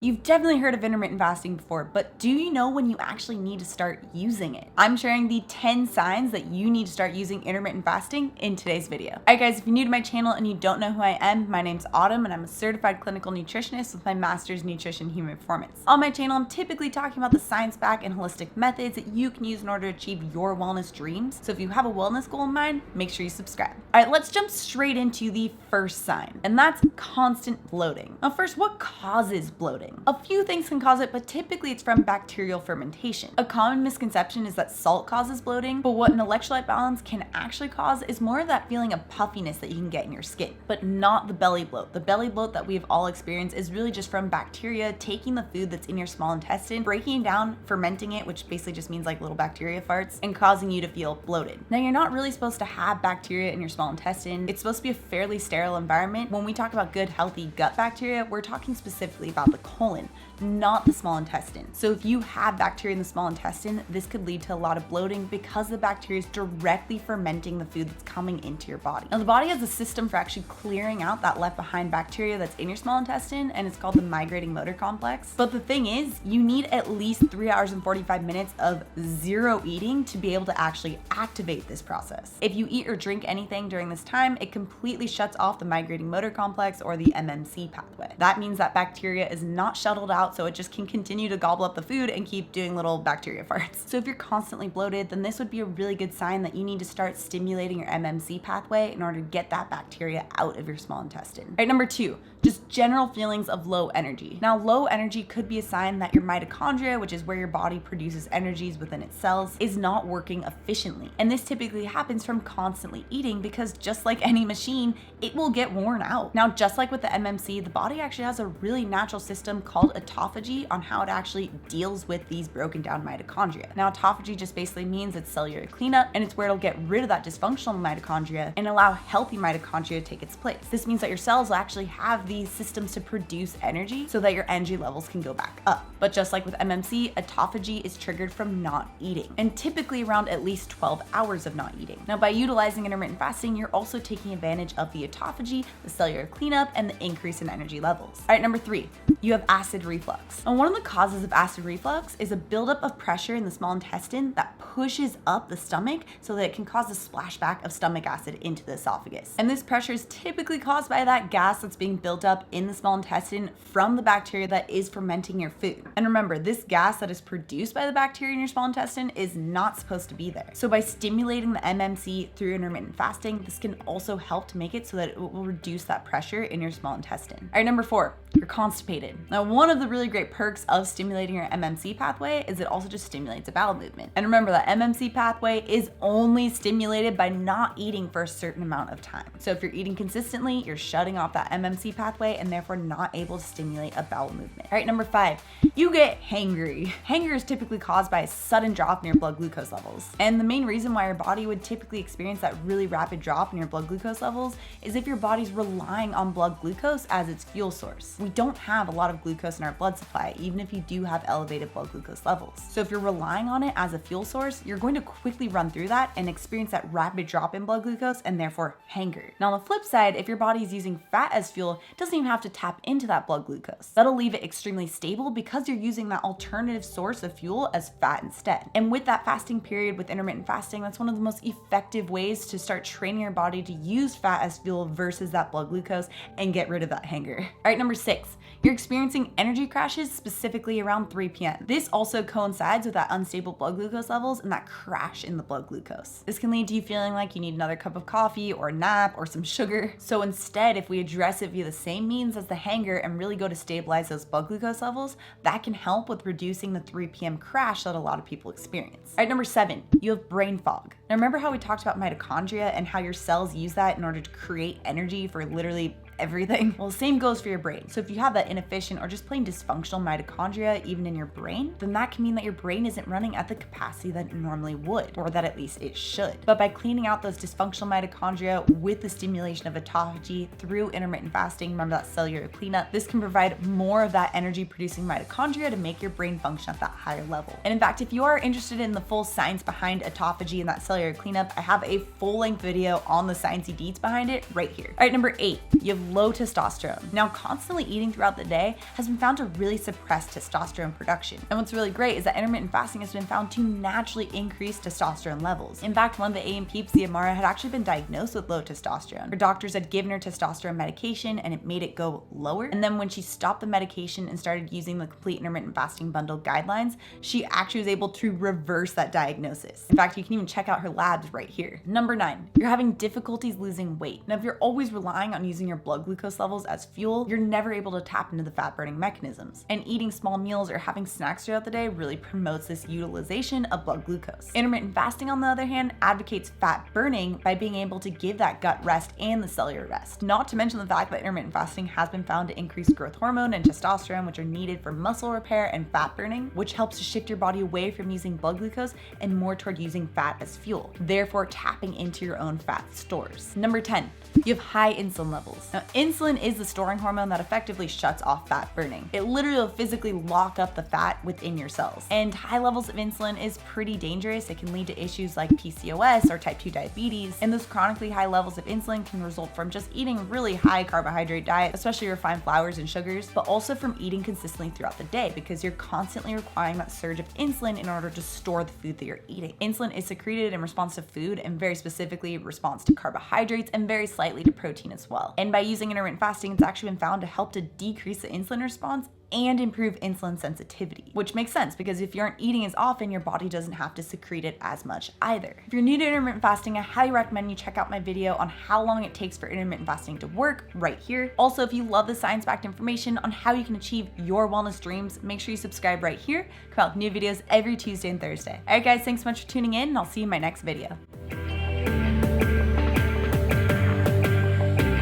You've definitely heard of intermittent fasting before, but do you know when you actually need to start using it? I'm sharing the 10 signs that you need to start using intermittent fasting in today's video. All right, guys, if you're new to my channel and you don't know who I am, my name's Autumn and I'm a certified clinical nutritionist with my master's in nutrition human performance. On my channel, I'm typically talking about the science-backed and holistic methods that you can use in order to achieve your wellness dreams. So if you have a wellness goal in mind, make sure you subscribe. All right, let's jump straight into the first sign, and that's constant bloating. Now, first, what causes bloating? A few things can cause it, but typically it's from bacterial fermentation. A common misconception is that salt causes bloating, but what an electrolyte balance can actually cause is more of that feeling of puffiness that you can get in your skin, but not the belly bloat. The belly bloat that we've all experienced is really just from bacteria taking the food that's in your small intestine, breaking it down, fermenting it, which basically just means like little bacteria farts, and causing you to feel bloated. Now, you're not really supposed to have bacteria in your small intestine. It's supposed to be a fairly sterile environment. When we talk about good, healthy gut bacteria, we're talking specifically about the colon, not the small intestine. So if you have bacteria in the small intestine, this could lead to a lot of bloating because the bacteria is directly fermenting the food that's coming into your body. Now, the body has a system for actually clearing out that left behind bacteria that's in your small intestine, and it's called the migrating motor complex. But the thing is, you need at least 3 hours and 45 minutes of zero eating to be able to actually activate this process. If you eat or drink anything during this time, it completely shuts off the migrating motor complex, or the MMC pathway. That means that bacteria is not shuttled out, so it just can continue to gobble up the food and keep doing little bacteria farts. So if you're constantly bloated, then this would be a really good sign that you need to start stimulating your MMC pathway in order to get that bacteria out of your small intestine. All right, number 2, just general feelings of low energy. Now, low energy could be a sign that your mitochondria, which is where your body produces energies within its cells, is not working efficiently. And this typically happens from constantly eating, because just like any machine, it will get worn out. Now, just like with the MMC, the body actually has a really natural system called autophagy on how it actually deals with these broken down mitochondria. Now, autophagy just basically means it's cellular cleanup, and it's where it'll get rid of that dysfunctional mitochondria and allow healthy mitochondria to take its place. This means that your cells will actually have these systems to produce energy so that your energy levels can go back up. But just like with MMC, autophagy is triggered from not eating, and typically around at least 12 hours of not eating. Now, by utilizing intermittent fasting, you're also taking advantage of the autophagy, the cellular cleanup, and the increase in energy levels. All right, number 3, you have acid reflux. And one of the causes of acid reflux is a buildup of pressure in the small intestine that pushes up the stomach so that it can cause a splashback of stomach acid into the esophagus. And this pressure is typically caused by that gas that's being built up in the small intestine from the bacteria that is fermenting your food. And remember, this gas that is produced by the bacteria in your small intestine is not supposed to be there. So by stimulating the MMC through intermittent fasting, this can also help to make it so that it will reduce that pressure in your small intestine. All right, number 4, you're constipated. Now, one of the really great perks of stimulating your MMC pathway is it also just stimulates a bowel movement. And remember, that MMC pathway is only stimulated by not eating for a certain amount of time. So if you're eating consistently, you're shutting off that MMC pathway and therefore not able to stimulate a bowel movement. All right, number 5, you get hangry. Hanger is typically caused by a sudden drop in your blood glucose levels. And the main reason why your body would typically experience that really rapid drop in your blood glucose levels is if your body's relying on blood glucose as its fuel source. We don't have a lot of glucose in our blood supply, even if you do have elevated blood glucose levels. So if you're relying on it as a fuel source, you're going to quickly run through that and experience that rapid drop in blood glucose and therefore hunger. Now, on the flip side, if your body is using fat as fuel, it doesn't even have to tap into that blood glucose. That'll leave it extremely stable because you're using that alternative source of fuel as fat instead. And with that fasting period, with intermittent fasting, that's one of the most effective ways to start training your body to use fat as fuel versus that blood glucose and get rid of that hunger. All right, number 6, you're experiencing energy crashes specifically around 3 p.m. This also coincides with that unstable blood glucose levels and that crash in the blood glucose. This can lead to you feeling like you need another cup of coffee or a nap or some sugar. So instead, if we address it via the same means as the hanger and really go to stabilize those blood glucose levels, that can help with reducing the 3 p.m. crash that a lot of people experience. All right, number 7, you have brain fog. Now, remember how we talked about mitochondria and how your cells use that in order to create energy for literally everything? Well, the same goes for your brain. So if you have that inefficient or just plain dysfunctional mitochondria even in your brain, then that can mean that your brain isn't running at the capacity that it normally would, or that at least it should. But by cleaning out those dysfunctional mitochondria with the stimulation of autophagy through intermittent fasting, remember that cellular cleanup, this can provide more of that energy producing mitochondria to make your brain function at that higher level. And in fact, if you are interested in the full science behind autophagy and that cellular cleanup, I have a full length video on the sciencey deets behind it right here. All right, number 8, you have low testosterone. Now, constantly eating throughout the day has been found to really suppress testosterone production. And what's really great is that intermittent fasting has been found to naturally increase testosterone levels. In fact, one of the A&P Amara had actually been diagnosed with low testosterone. Her doctors had given her testosterone medication and it made it go lower. And then when she stopped the medication and started using the complete intermittent fasting bundle guidelines, she actually was able to reverse that diagnosis. In fact, you can even check out her labs right here. Number 9, you're having difficulties losing weight. Now, if you're always relying on using your blood glucose levels as fuel, you're never able to tap into the fat burning mechanisms. And eating small meals or having snacks throughout the day really promotes this utilization of blood glucose. Intermittent fasting, on the other hand, advocates fat burning by being able to give that gut rest and the cellular rest. Not to mention the fact that intermittent fasting has been found to increase growth hormone and testosterone, which are needed for muscle repair and fat burning, which helps to shift your body away from using blood glucose and more toward using fat as fuel, therefore tapping into your own fat stores. Number 10, you have high insulin levels. Now, insulin is the storing hormone that effectively shuts off fat burning. It literally will physically lock up the fat within your cells. And high levels of insulin is pretty dangerous. It can lead to issues like PCOS or type 2 diabetes. And those chronically high levels of insulin can result from just eating really high carbohydrate diet, especially refined flours and sugars, but also from eating consistently throughout the day because you're constantly requiring that surge of insulin in order to store the food that you're eating. Insulin is secreted in response to food and very specifically response to carbohydrates and very slightly to protein as well. And by using intermittent fasting, it's actually been found to help to decrease the insulin response and improve insulin sensitivity, which makes sense because if you aren't eating as often, your body doesn't have to secrete it as much either. If you're new to intermittent fasting, I highly recommend you check out my video on how long it takes for intermittent fasting to work right here. Also, if you love the science-backed information on how you can achieve your wellness dreams, make sure you subscribe right here. Come out with new videos every Tuesday and Thursday. All right, guys, thanks so much for tuning in, and I'll see you in my next video.